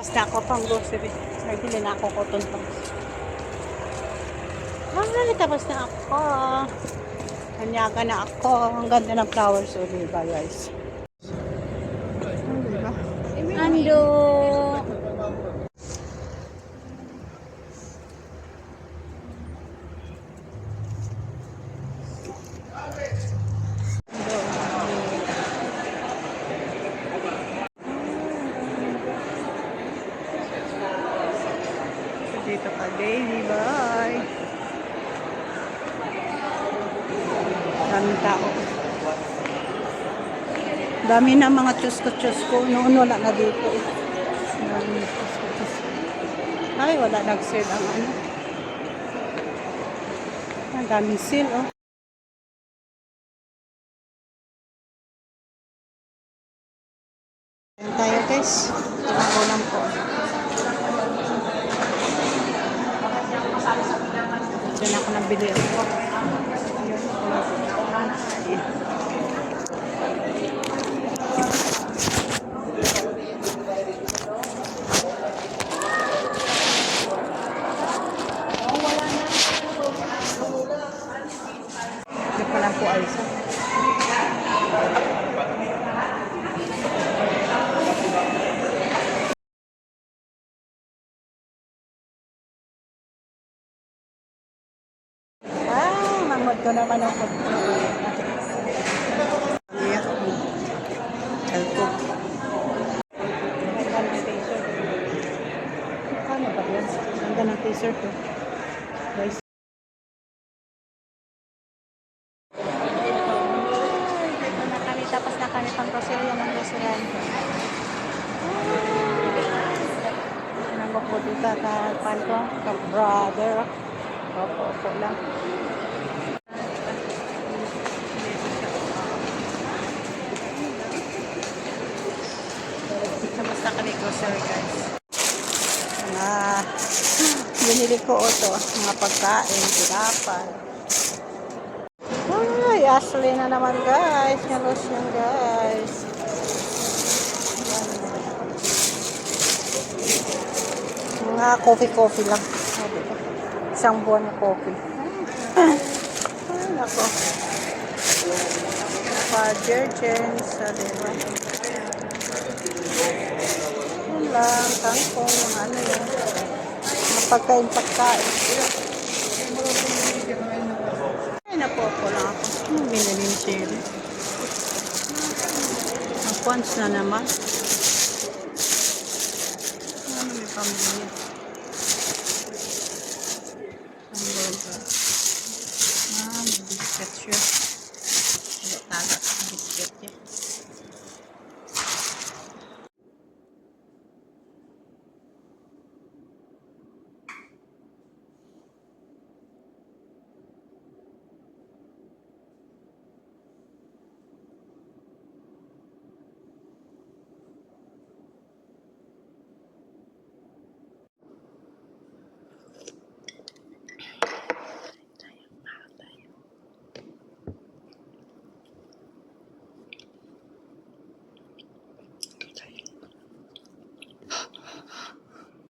Basta ako pang grocery. Nagdili na ako cotton pang. Ay, tapos na ako. Kanyaga na ako. Ang ganda ng flowers. O, diba guys? Diba? Ando. Dito ka, Daily. Bye. Daming tao. Dami na mga tsusko-tsusko. Noon wala na dito. Dami na tsusko-tsusko. Ay, wala nag-sale ang ano. Ang daming sale, oh. Ayan tayo, guys. Ako lang po. Diyan ako nabili ako. Ito pa lang po Alsa. Mangod ko naman ako. Alko. Ano ba yan? Ganda ng t-shirt ko. Guys. Dito na kami. Tapos na kami pang grocery ng restaurant. Nangok po dito ka-pan ko. Ka-brother. Opo lang. Basta kami grocery guys. Binili ko ito. Mga pagkain. Tirapan. Ay, Ashley na naman guys. Yung lotion guys. Mga coffee lang. Isang buwan na coffee. Ay, nako. Pa-detergents. Diba? Yun lang. Tangkong. Ano yun. Pagkain. Ay, napopo lang ako. Binili ni Sherry. Ang pants na naman. Ano may pamilya? Hamburger. Biscuit siya.